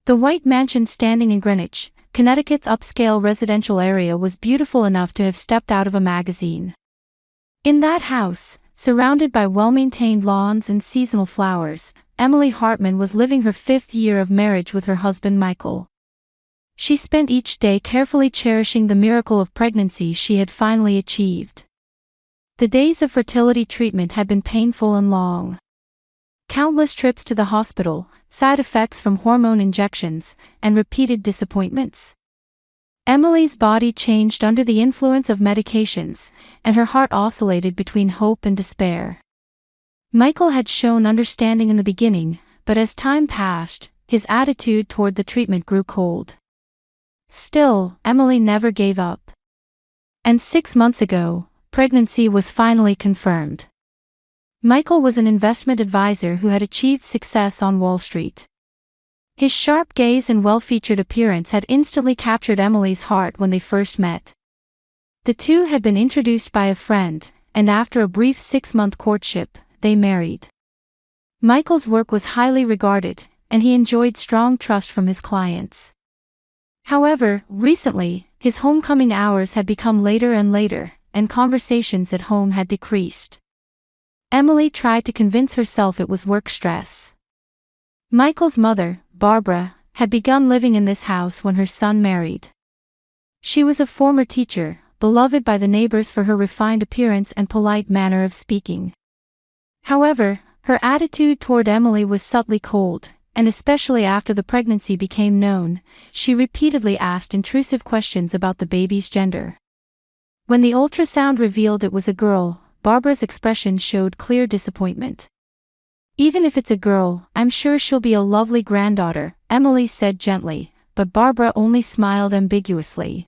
The white mansion standing in Greenwich, Connecticut's upscale residential area was beautiful enough to have stepped out of a magazine. In that house, surrounded by well-maintained lawns and seasonal flowers, Emily Hartman was living her 5th year of marriage with her husband Michael. She spent each day carefully cherishing the miracle of pregnancy she had finally achieved. The days of fertility treatment had been painful and long. Countless trips to the hospital, side effects from hormone injections, and repeated disappointments. Emily's body changed under the influence of medications, and her heart oscillated between hope and despair. Michael had shown understanding in the beginning, but as time passed, his attitude toward the treatment grew cold. Still, Emily never gave up. And 6 months ago, pregnancy was finally confirmed. Michael was an investment advisor who had achieved success on Wall Street. His sharp gaze and well-featured appearance had instantly captured Emily's heart when they first met. The two had been introduced by a friend, and after a brief 6-month courtship, they married. Michael's work was highly regarded, and he enjoyed strong trust from his clients. However, recently, his homecoming hours had become later and later, and conversations at home had decreased. Emily tried to convince herself it was work stress. Michael's mother, Barbara, had begun living in this house when her son married. She was a former teacher, beloved by the neighbors for her refined appearance and polite manner of speaking. However, her attitude toward Emily was subtly cold, and especially after the pregnancy became known, she repeatedly asked intrusive questions about the baby's gender. When the ultrasound revealed it was a girl, Barbara's expression showed clear disappointment. "Even if it's a girl, I'm sure she'll be a lovely granddaughter," Emily said gently, but Barbara only smiled ambiguously.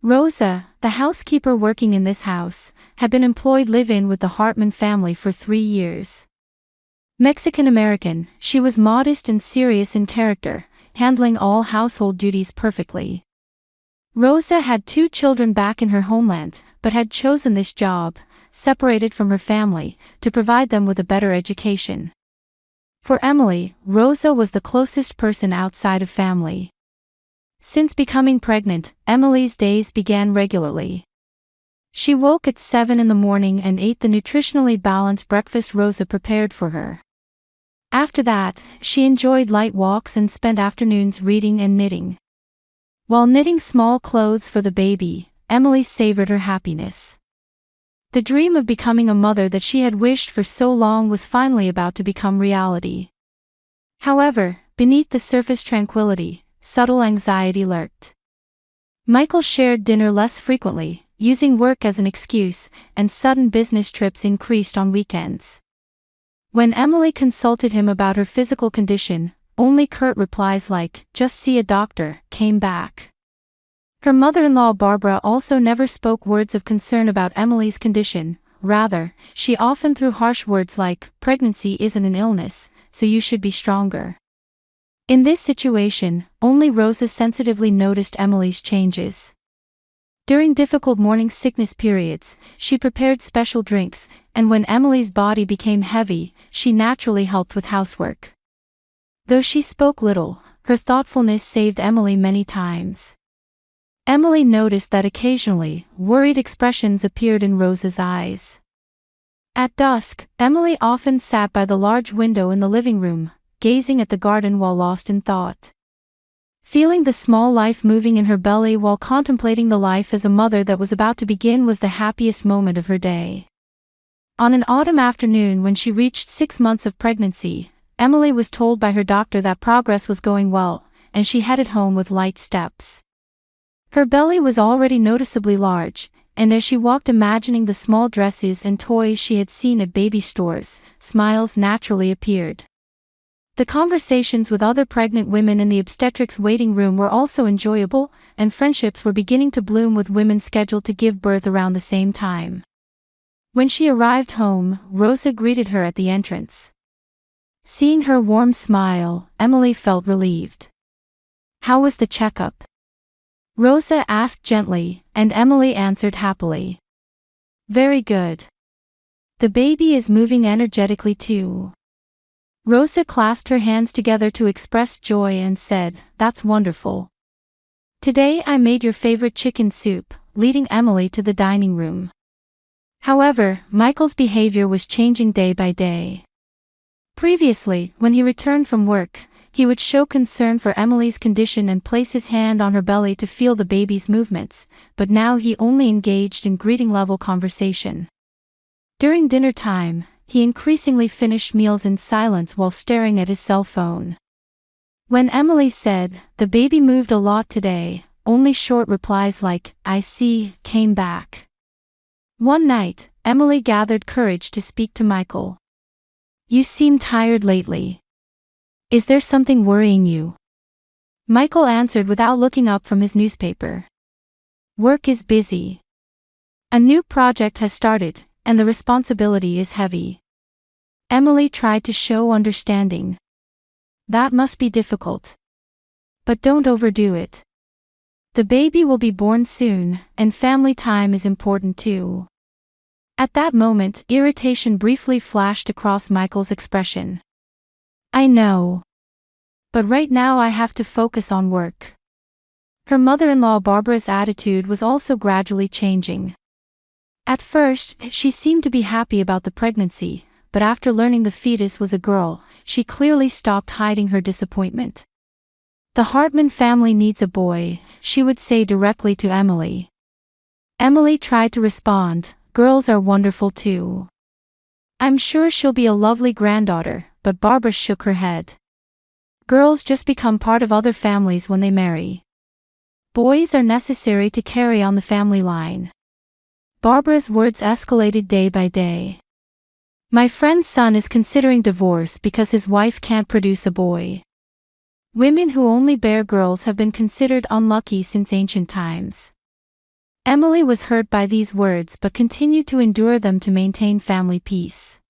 Rosa, the housekeeper working in this house, had been employed live-in with the Hartman family for 3 years. Mexican-American, she was modest and serious in character, handling all household duties perfectly. Rosa had 2 children back in her homeland, but had chosen this job, separated from her family, to provide them with a better education. For Emily, Rosa was the closest person outside of family. Since becoming pregnant, Emily's days began regularly. She woke at 7 in the morning and ate the nutritionally balanced breakfast Rosa prepared for her. After that, she enjoyed light walks and spent afternoons reading and knitting. While knitting small clothes for the baby, Emily savored her happiness. The dream of becoming a mother that she had wished for so long was finally about to become reality. However, beneath the surface tranquility, subtle anxiety lurked. Michael shared dinner less frequently, using work as an excuse, and sudden business trips increased on weekends. When Emily consulted him about her physical condition, only curt replies like, "Just see a doctor," came back. Her mother-in-law Barbara also never spoke words of concern about Emily's condition. Rather, she often threw harsh words like, "Pregnancy isn't an illness, so you should be stronger." In this situation, only Rosa sensitively noticed Emily's changes. During difficult morning sickness periods, she prepared special drinks, and when Emily's body became heavy, she naturally helped with housework. Though she spoke little, her thoughtfulness saved Emily many times. Emily noticed that occasionally, worried expressions appeared in Rosa's eyes. At dusk, Emily often sat by the large window in the living room, gazing at the garden while lost in thought. Feeling the small life moving in her belly while contemplating the life as a mother that was about to begin was the happiest moment of her day. On an autumn afternoon when she reached 6 months of pregnancy, Emily was told by her doctor that progress was going well, and she headed home with light steps. Her belly was already noticeably large, and as she walked imagining the small dresses and toys she had seen at baby stores, smiles naturally appeared. The conversations with other pregnant women in the obstetrics waiting room were also enjoyable, and friendships were beginning to bloom with women scheduled to give birth around the same time. When she arrived home, Rosa greeted her at the entrance. Seeing her warm smile, Emily felt relieved. "How was the checkup?" Rosa asked gently, and Emily answered happily. "Very good. The baby is moving energetically too." Rosa clasped her hands together to express joy and said, "That's wonderful. Today I made your favorite chicken soup," leading Emily to the dining room. However, Michael's behavior was changing day by day. Previously, when he returned from work, he would show concern for Emily's condition and place his hand on her belly to feel the baby's movements, but now he only engaged in greeting-level conversation. During dinner time, he increasingly finished meals in silence while staring at his cell phone. When Emily said, "The baby moved a lot today," only short replies like, "I see," came back. One night, Emily gathered courage to speak to Michael. "You seem tired lately. Is there something worrying you?" Michael answered without looking up from his newspaper. "Work is busy. A new project has started, and the responsibility is heavy." Emily tried to show understanding. "That must be difficult. But don't overdo it. The baby will be born soon, and family time is important too." At that moment, irritation briefly flashed across Michael's expression. "I know. But right now I have to focus on work." Her mother-in-law Barbara's attitude was also gradually changing. At first, she seemed to be happy about the pregnancy, but after learning the fetus was a girl, she clearly stopped hiding her disappointment. "The Hartman family needs a boy," she would say directly to Emily. Emily tried to respond, "Girls are wonderful too. I'm sure she'll be a lovely granddaughter," but Barbara shook her head. "Girls just become part of other families when they marry. Boys are necessary to carry on the family line." Barbara's words escalated day by day. "My friend's son is considering divorce because his wife can't produce a boy. Women who only bear girls have been considered unlucky since ancient times." Emily was hurt by these words but continued to endure them to maintain family peace.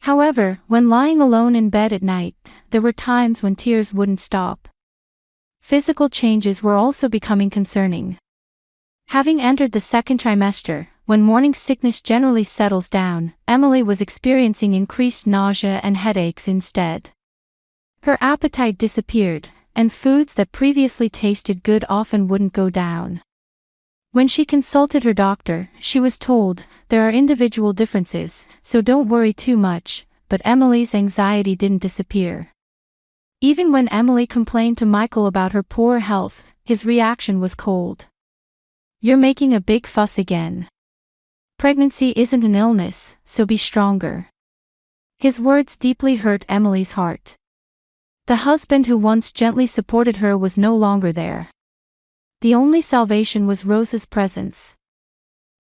However, when lying alone in bed at night, there were times when tears wouldn't stop. Physical changes were also becoming concerning. Having entered the second trimester, when morning sickness generally settles down, Emily was experiencing increased nausea and headaches instead. Her appetite disappeared, and foods that previously tasted good often wouldn't go down. When she consulted her doctor, she was told, "There are individual differences, so don't worry too much," but Emily's anxiety didn't disappear. Even when Emily complained to Michael about her poor health, his reaction was cold. "You're making a big fuss again. Pregnancy isn't an illness, so be stronger." His words deeply hurt Emily's heart. The husband who once gently supported her was no longer there. The only salvation was Rosa's presence.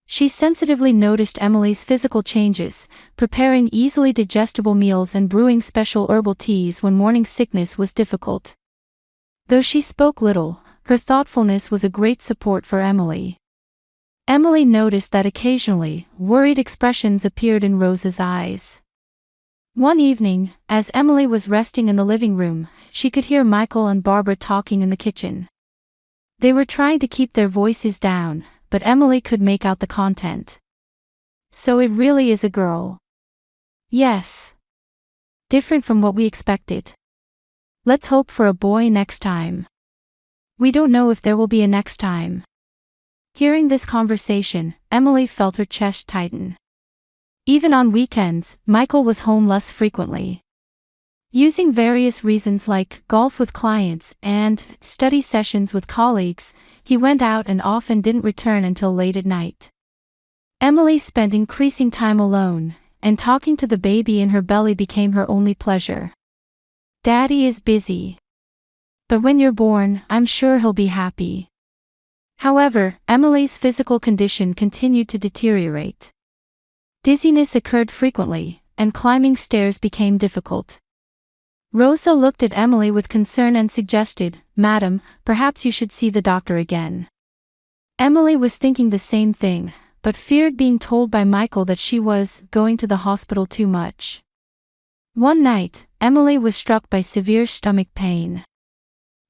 She sensitively noticed Emily's physical changes, preparing easily digestible meals and brewing special herbal teas when morning sickness was difficult. Though she spoke little, her thoughtfulness was a great support for Emily. Emily noticed that occasionally, worried expressions appeared in Rosa's eyes. One evening, as Emily was resting in the living room, she could hear Michael and Barbara talking in the kitchen. They were trying to keep their voices down, but Emily could make out the content. "So it really is a girl." "Yes. Different from what we expected. Let's hope for a boy next time. We don't know if there will be a next time." Hearing this conversation, Emily felt her chest tighten. Even on weekends, Michael was home less frequently. Using various reasons like golf with clients and study sessions with colleagues, he went out and often didn't return until late at night. Emily spent increasing time alone, and talking to the baby in her belly became her only pleasure. "Daddy is busy. But when you're born, I'm sure he'll be happy." However, Emily's physical condition continued to deteriorate. Dizziness occurred frequently, and climbing stairs became difficult. Rosa looked at Emily with concern and suggested, "Madam, perhaps you should see the doctor again." Emily was thinking the same thing, but feared being told by Michael that she was going to the hospital too much. One night, Emily was struck by severe stomach pain.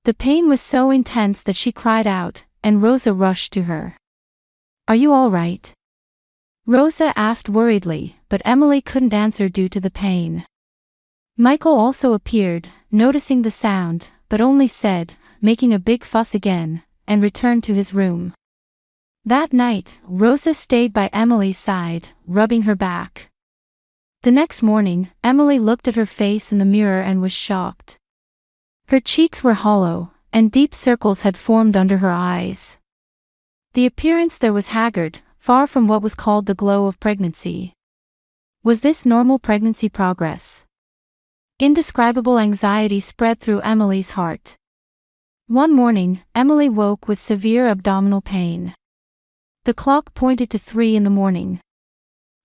The pain was so intense that she cried out, and Rosa rushed to her. "Are you all right?" Rosa asked worriedly, but Emily couldn't answer due to the pain. Michael also appeared, noticing the sound, but only said, making a big fuss again, and returned to his room. That night, Rosa stayed by Emily's side, rubbing her back. The next morning, Emily looked at her face in the mirror and was shocked. Her cheeks were hollow, and deep circles had formed under her eyes. The appearance there was haggard, far from what was called the glow of pregnancy. Was this normal pregnancy progress? Indescribable anxiety spread through Emily's heart. One morning, Emily woke with severe abdominal pain. The clock pointed to 3 in the morning.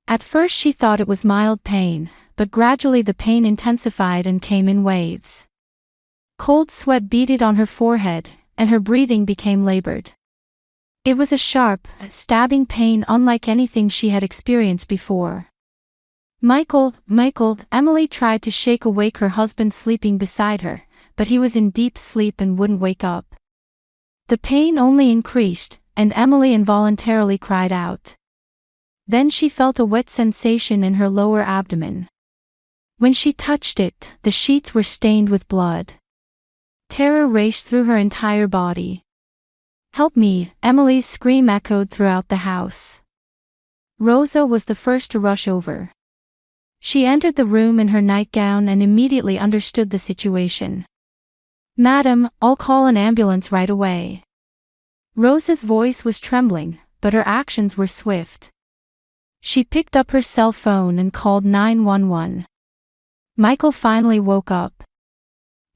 At first she thought it was mild pain, but gradually the pain intensified and came in waves. Cold sweat beaded on her forehead, and her breathing became labored. It was a sharp, stabbing pain unlike anything she had experienced before. Michael, Emily tried to shake awake her husband sleeping beside her, but he was in deep sleep and wouldn't wake up. The pain only increased, and Emily involuntarily cried out. Then she felt a wet sensation in her lower abdomen. When she touched it, the sheets were stained with blood. Terror raced through her entire body. "Help me!" Emily's scream echoed throughout the house. Rosa was the first to rush over. She entered the room in her nightgown and immediately understood the situation. "Madam, I'll call an ambulance right away." Rosa's voice was trembling, but her actions were swift. She picked up her cell phone and called 911. Michael finally woke up.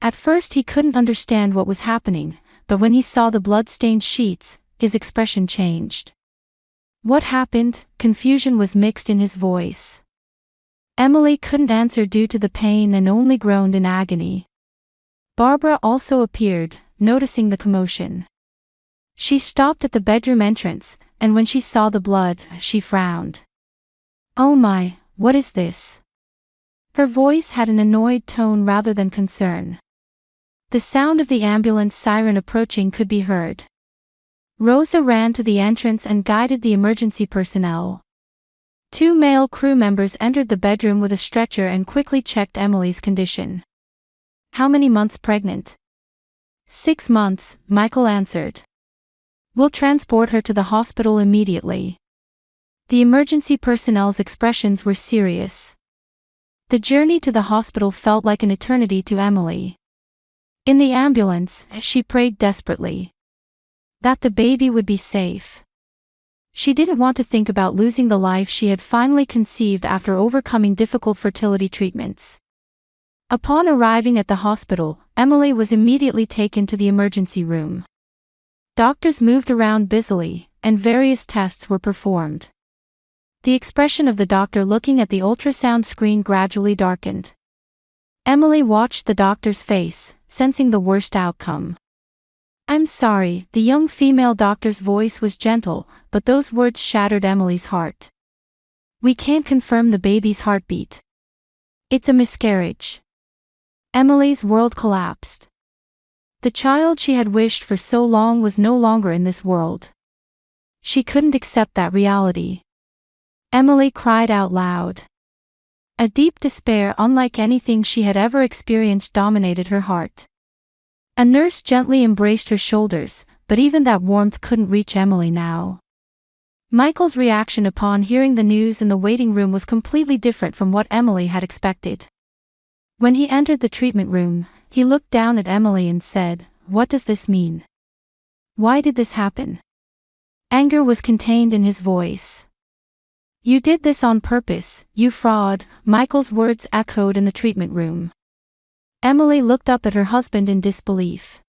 At first he couldn't understand what was happening, but when he saw the blood-stained sheets, his expression changed. "What happened?" Confusion was mixed in his voice. Emily couldn't answer due to the pain and only groaned in agony. Barbara also appeared, noticing the commotion. She stopped at the bedroom entrance, and when she saw the blood, she frowned. "Oh my, what is this?" Her voice had an annoyed tone rather than concern. The sound of the ambulance siren approaching could be heard. Rosa ran to the entrance and guided the emergency personnel. 2 male crew members entered the bedroom with a stretcher and quickly checked Emily's condition. "How many months pregnant?" 6 months, Michael answered. "We'll transport her to the hospital immediately." The emergency personnel's expressions were serious. The journey to the hospital felt like an eternity to Emily. In the ambulance, she prayed desperately that the baby would be safe. She didn't want to think about losing the life she had finally conceived after overcoming difficult fertility treatments. Upon arriving at the hospital, Emily was immediately taken to the emergency room. Doctors moved around busily, and various tests were performed. The expression of the doctor looking at the ultrasound screen gradually darkened. Emily watched the doctor's face, sensing the worst outcome. "I'm sorry," the young female doctor's voice was gentle, but those words shattered Emily's heart. "We can't confirm the baby's heartbeat. It's a miscarriage." Emily's world collapsed. The child she had wished for so long was no longer in this world. She couldn't accept that reality. Emily cried out loud. A deep despair unlike anything she had ever experienced dominated her heart. A nurse gently embraced her shoulders, but even that warmth couldn't reach Emily now. Michael's reaction upon hearing the news in the waiting room was completely different from what Emily had expected. When he entered the treatment room, he looked down at Emily and said, "What does this mean? Why did this happen?" Anger was contained in his voice. "You did this on purpose, you fraud," Michael's words echoed in the treatment room. Emily looked up at her husband in disbelief.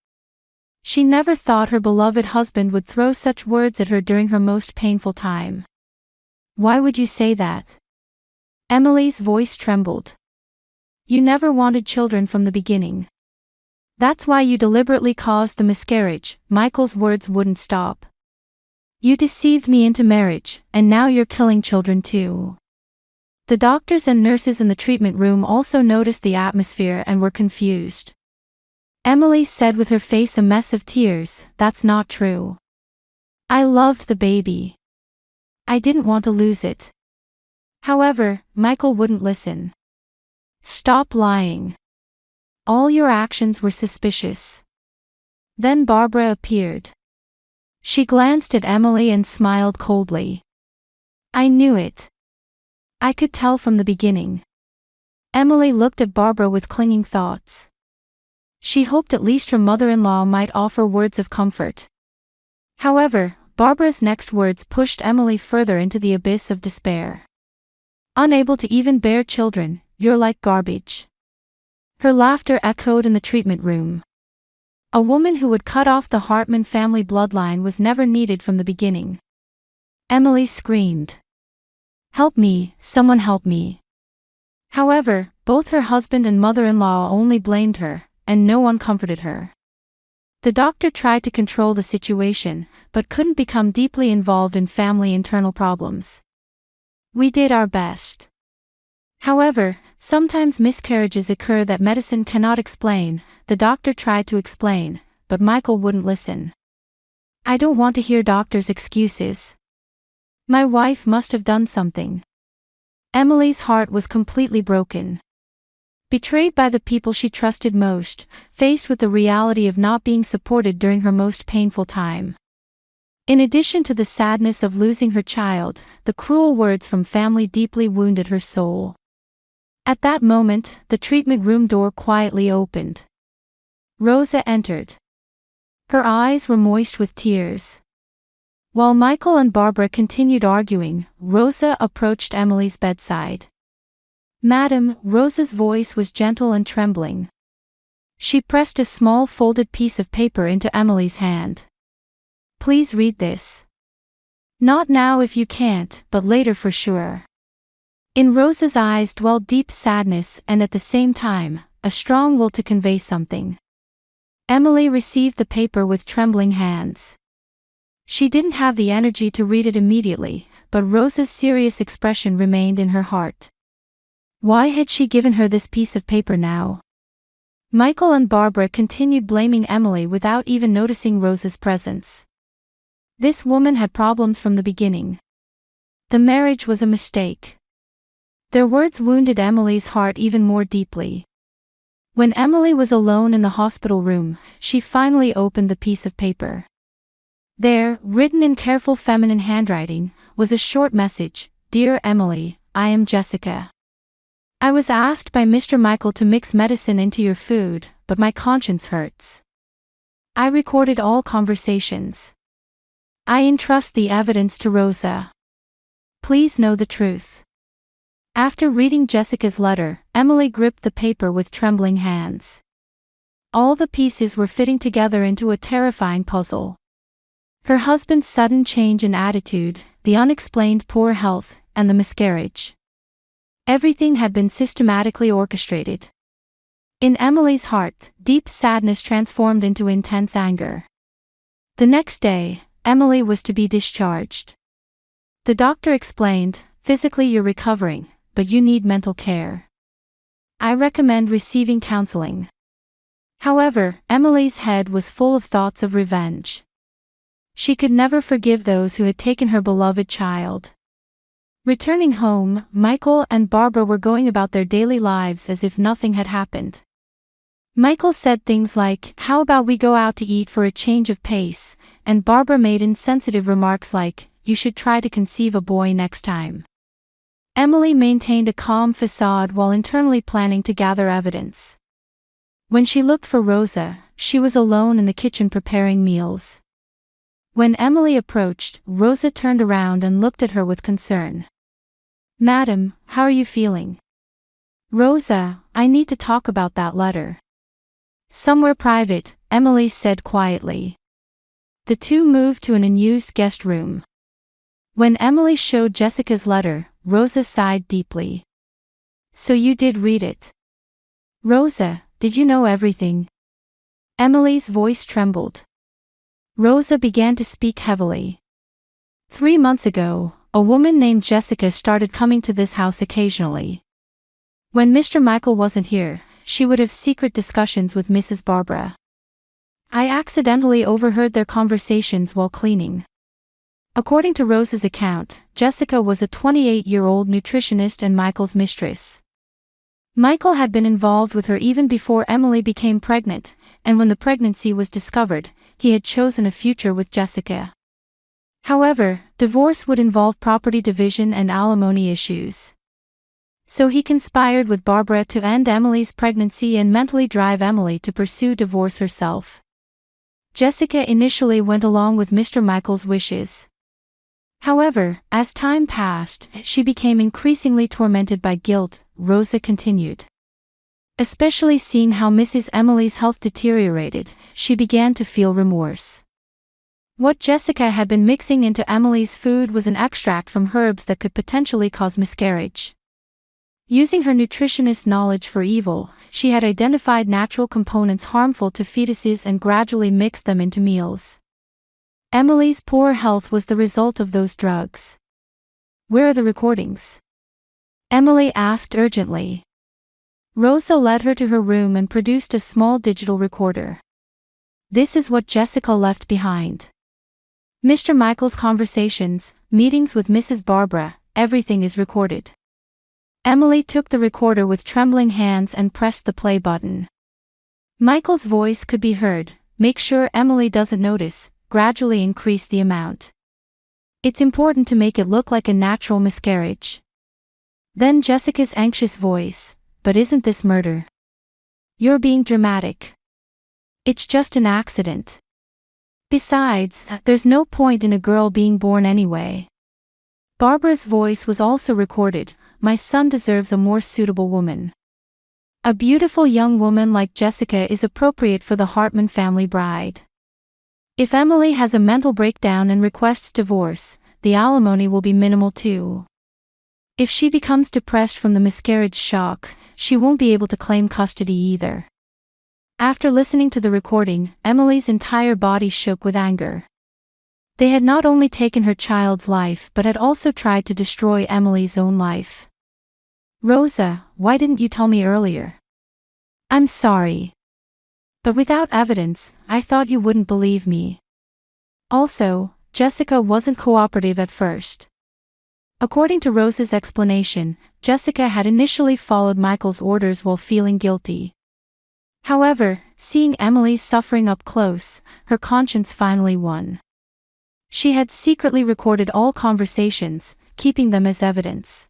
She never thought her beloved husband would throw such words at her during her most painful time. "Why would you say that?" Emily's voice trembled. "You never wanted children from the beginning. That's why you deliberately caused the miscarriage." Michael's words wouldn't stop. "You deceived me into marriage, and now you're killing children too." The doctors and nurses in the treatment room also noticed the atmosphere and were confused. Emily said with her face a mess of tears, "That's not true. I loved the baby. I didn't want to lose it." However, Michael wouldn't listen. Stop lying. All your actions were suspicious. Then Barbara appeared. She glanced at Emily and smiled coldly. I knew it. I could tell from the beginning. Emily looked at Barbara with clinging thoughts. She hoped at least her mother-in-law might offer words of comfort. However, Barbara's next words pushed Emily further into the abyss of despair. Unable to even bear children, you're like garbage. Her laughter echoed in the treatment room. A woman who would cut off the Hartman family bloodline was never needed from the beginning. Emily screamed. Help me, someone help me. However, both her husband and mother-in-law only blamed her, and no one comforted her. The doctor tried to control the situation, but couldn't become deeply involved in family internal problems. We did our best. However, sometimes miscarriages occur that medicine cannot explain. The doctor tried to explain, but Michael wouldn't listen. I don't want to hear doctors' excuses. My wife must have done something. Emily's heart was completely broken. Betrayed by the people she trusted most, faced with the reality of not being supported during her most painful time. In addition to the sadness of losing her child, the cruel words from family deeply wounded her soul. At that moment, the treatment room door quietly opened. Rosa entered. Her eyes were moist with tears. While Michael and Barbara continued arguing, Rosa approached Emily's bedside. Madam, Rosa's voice was gentle and trembling. She pressed a small folded piece of paper into Emily's hand. Please read this. Not now if you can't, but later for sure. In Rosa's eyes dwelled deep sadness and at the same time, a strong will to convey something. Emily received the paper with trembling hands. She didn't have the energy to read it immediately, but Rosa's serious expression remained in her heart. Why had she given her this piece of paper now? Michael and Barbara continued blaming Emily without even noticing Rosa's presence. This woman had problems from the beginning. The marriage was a mistake. Their words wounded Emily's heart even more deeply. When Emily was alone in the hospital room, she finally opened the piece of paper. There, written in careful feminine handwriting, was a short message. Dear Emily, I am Jessica. I was asked by Mr. Michael to mix medicine into your food, but my conscience hurts. I recorded all conversations. I entrust the evidence to Rosa. Please know the truth. After reading Jessica's letter, Emily gripped the paper with trembling hands. All the pieces were fitting together into a terrifying puzzle. Her husband's sudden change in attitude, the unexplained poor health, and the miscarriage. Everything had been systematically orchestrated. In Emily's heart, deep sadness transformed into intense anger. The next day, Emily was to be discharged. The doctor explained, physically you're recovering, but you need mental care. I recommend receiving counseling. However, Emily's head was full of thoughts of revenge. She could never forgive those who had taken her beloved child. Returning home, Michael and Barbara were going about their daily lives as if nothing had happened. Michael said things like, how about we go out to eat for a change of pace, and Barbara made insensitive remarks like, you should try to conceive a boy next time. Emily maintained a calm facade while internally planning to gather evidence. When she looked for Rosa, she was alone in the kitchen preparing meals. When Emily approached, Rosa turned around and looked at her with concern. Madam, how are you feeling? Rosa, I need to talk about that letter. Somewhere private, Emily said quietly. The two moved to an unused guest room. When Emily showed Jessica's letter, Rosa sighed deeply. So you did read it. Rosa, did you know everything? Emily's voice trembled. Rosa began to speak heavily. 3 months ago, a woman named Jessica started coming to this house occasionally. When Mr. Michael wasn't here, she would have secret discussions with Mrs. Barbara. I accidentally overheard their conversations while cleaning. According to Rosa's account, Jessica was a 28-year-old nutritionist and Michael's mistress. Michael had been involved with her even before Emily became pregnant, and when the pregnancy was discovered, he had chosen a future with Jessica. However, divorce would involve property division and alimony issues. So he conspired with Barbara to end Emily's pregnancy and mentally drive Emily to pursue divorce herself. Jessica initially went along with Mr. Michael's wishes. However, as time passed, she became increasingly tormented by guilt, Rosa continued. Especially seeing how Mrs. Emily's health deteriorated, she began to feel remorse. What Jessica had been mixing into Emily's food was an extract from herbs that could potentially cause miscarriage. Using her nutritionist knowledge for evil, she had identified natural components harmful to fetuses and gradually mixed them into meals. Emily's poor health was the result of those drugs. "Where are the recordings?" Emily asked urgently. Rosa led her to her room and produced a small digital recorder. This is what Jessica left behind. Mr. Michael's conversations, meetings with Mrs. Barbara, everything is recorded. Emily took the recorder with trembling hands and pressed the play button. Michael's voice could be heard. "Make sure Emily doesn't notice, gradually increase the amount. It's important to make it look like a natural miscarriage." Then Jessica's anxious voice, "But isn't this murder? You're being dramatic. It's just an accident. Besides, there's no point in a girl being born anyway." Barbara's voice was also recorded. "My son deserves a more suitable woman. A beautiful young woman like Jessica is appropriate for the Hartman family bride. If Emily has a mental breakdown and requests divorce, the alimony will be minimal too. If she becomes depressed from the miscarriage shock, she won't be able to claim custody either." After listening to the recording, Emily's entire body shook with anger. They had not only taken her child's life but had also tried to destroy Emily's own life. "Rosa, why didn't you tell me earlier?" "I'm sorry. But without evidence, I thought you wouldn't believe me. Also, Jessica wasn't cooperative at first." According to Rosa's explanation, Jessica had initially followed Michael's orders while feeling guilty. However, seeing Emily's suffering up close, her conscience finally won. She had secretly recorded all conversations, keeping them as evidence.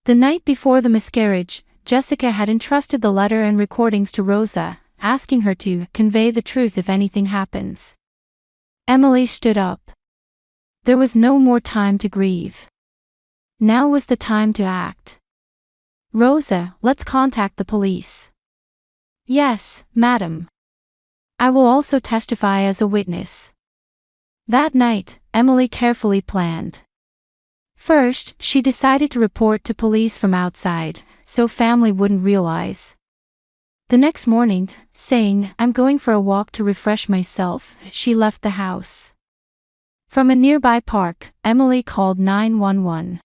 The night before the miscarriage, Jessica had entrusted the letter and recordings to Rosa, asking her to convey the truth if anything happens. Emily stood up. There was no more time to grieve. Now was the time to act. "Rosa, let's contact the police." "Yes, madam. I will also testify as a witness." That night, Emily carefully planned. First, she decided to report to police from outside, so family wouldn't realize. The next morning, saying, "I'm going for a walk to refresh myself," she left the house. From a nearby park, Emily called 911.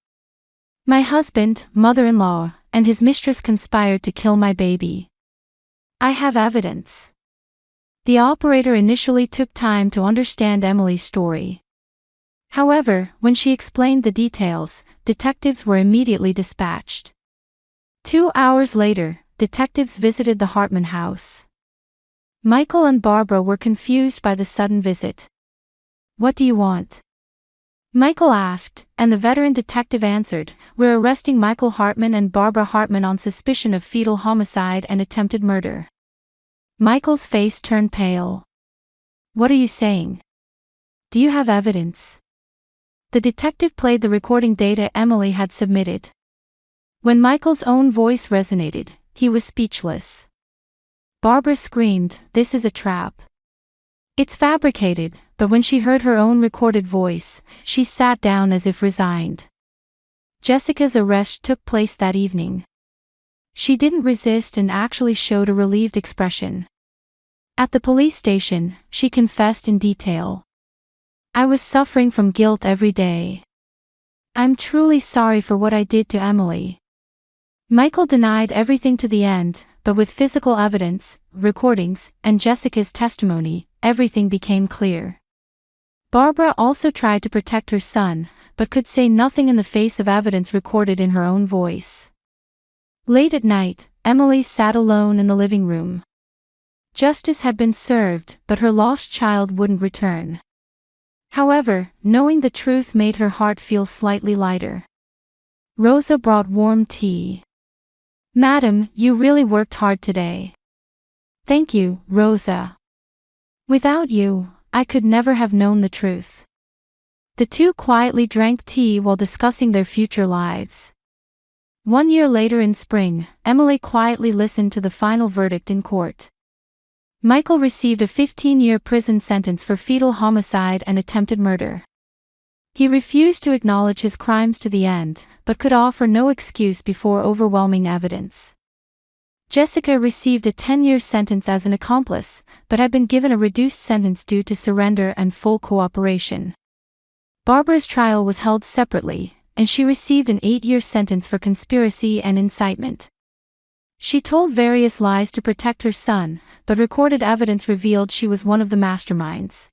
"My husband, mother-in-law, and his mistress conspired to kill my baby. I have evidence." The operator initially took time to understand Emily's story. However, when she explained the details, detectives were immediately dispatched. 2 hours later, detectives visited the Hartman house. Michael and Barbara were confused by the sudden visit. "What do you want?" Michael asked, and the veteran detective answered, "We're arresting Michael Hartman and Barbara Hartman on suspicion of fetal homicide and attempted murder." Michael's face turned pale. "What are you saying? Do you have evidence?" The detective played the recording data Emily had submitted. When Michael's own voice resonated, he was speechless. Barbara screamed, "This is a trap. It's fabricated," but when she heard her own recorded voice, she sat down as if resigned. Jessica's arrest took place that evening. She didn't resist and actually showed a relieved expression. At the police station, she confessed in detail. "I was suffering from guilt every day. I'm truly sorry for what I did to Emily." Michael denied everything to the end, but with physical evidence, recordings, and Jessica's testimony, everything became clear. Barbara also tried to protect her son, but could say nothing in the face of evidence recorded in her own voice. Late at night, Emily sat alone in the living room. Justice had been served, but her lost child wouldn't return. However, knowing the truth made her heart feel slightly lighter. Rosa brought warm tea. "Madam, you really worked hard today." "Thank you, Rosa. Without you, I could never have known the truth." The two quietly drank tea while discussing their future lives. 1 year later in spring, Emily quietly listened to the final verdict in court. Michael received a 15-year prison sentence for fetal homicide and attempted murder. He refused to acknowledge his crimes to the end, but could offer no excuse before overwhelming evidence. Jessica received a 10-year sentence as an accomplice, but had been given a reduced sentence due to surrender and full cooperation. Barbara's trial was held separately, and she received an 8-year sentence for conspiracy and incitement. She told various lies to protect her son, but recorded evidence revealed she was one of the masterminds.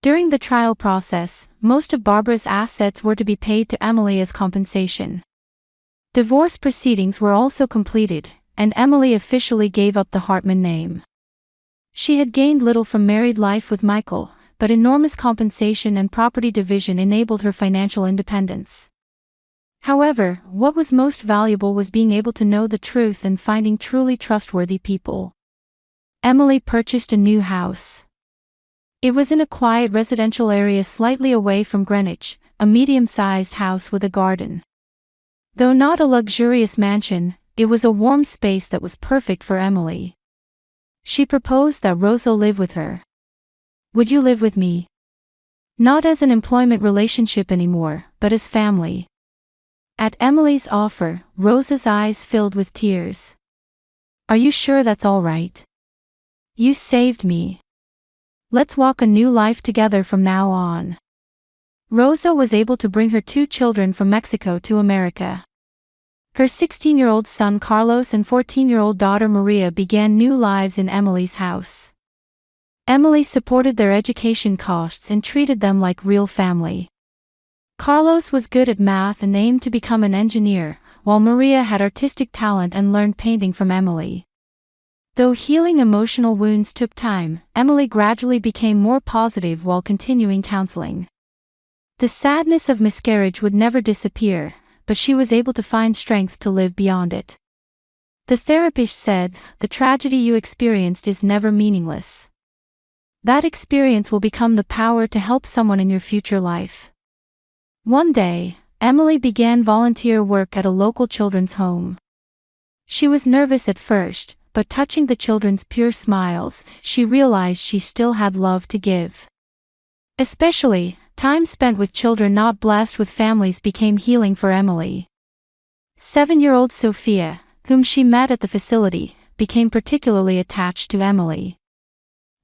During the trial process, most of Barbara's assets were to be paid to Emily as compensation. Divorce proceedings were also completed, and Emily officially gave up the Hartman name. She had gained little from married life with Michael, but enormous compensation and property division enabled her financial independence. However, what was most valuable was being able to know the truth and finding truly trustworthy people. Emily purchased a new house. It was in a quiet residential area slightly away from Greenwich, a medium-sized house with a garden. Though not a luxurious mansion, it was a warm space that was perfect for Emily. She proposed that Rosa live with her. "Would you live with me?" Not as an employment relationship anymore, but as family. At Emily's offer, Rosa's eyes filled with tears. "Are you sure that's all right? You saved me. Let's walk a new life together from now on." Rosa was able to bring her 2 children from Mexico to America. Her 16-year-old son Carlos and 14-year-old daughter Maria began new lives in Emily's house. Emily supported their education costs and treated them like real family. Carlos was good at math and aimed to become an engineer, while Maria had artistic talent and learned painting from Emily. Though healing emotional wounds took time, Emily gradually became more positive while continuing counseling. The sadness of miscarriage would never disappear, but she was able to find strength to live beyond it. The therapist said, "The tragedy you experienced is never meaningless. That experience will become the power to help someone in your future life." One day, Emily began volunteer work at a local children's home. She was nervous at first, but touching the children's pure smiles, she realized she still had love to give. Especially, time spent with children not blessed with families became healing for Emily. 7-year-old Sophia, whom she met at the facility, became particularly attached to Emily.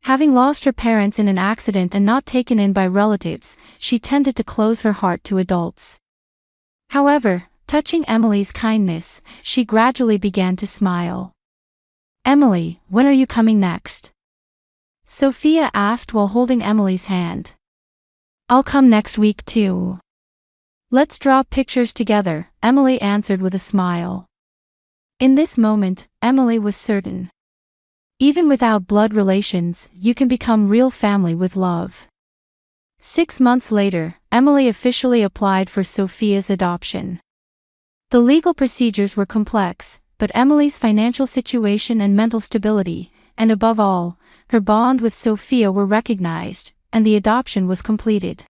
Having lost her parents in an accident and not taken in by relatives, she tended to close her heart to adults. However, touching Emily's kindness, she gradually began to smile. "Emily, when are you coming next?" Sophia asked while holding Emily's hand. "I'll come next week too. Let's draw pictures together," Emily answered with a smile. In this moment, Emily was certain. Even without blood relations, you can become real family with love. 6 months later, Emily officially applied for Sophia's adoption. The legal procedures were complex, but Emily's financial situation and mental stability, and above all, her bond with Sophia were recognized, and the adoption was completed.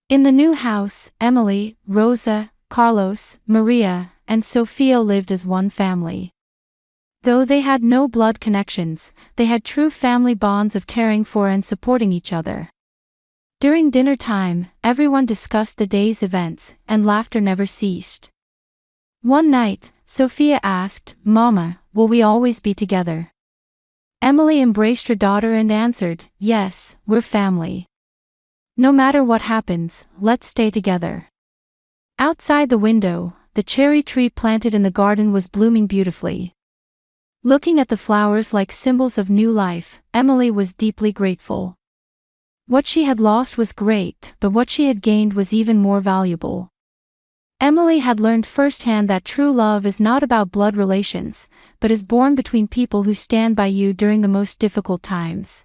In the new house, Emily, Rosa, Carlos, Maria, and Sophia lived as one family. Though they had no blood connections, they had true family bonds of caring for and supporting each other. During dinner time, everyone discussed the day's events, and laughter never ceased. One night, Sophia asked, "Mama, will we always be together?" Emily embraced her daughter and answered, "Yes, we're family. No matter what happens, let's stay together." Outside the window, the cherry tree planted in the garden was blooming beautifully. Looking at the flowers like symbols of new life, Emily was deeply grateful. What she had lost was great, but what she had gained was even more valuable. Emily had learned firsthand that true love is not about blood relations, but is born between people who stand by you during the most difficult times.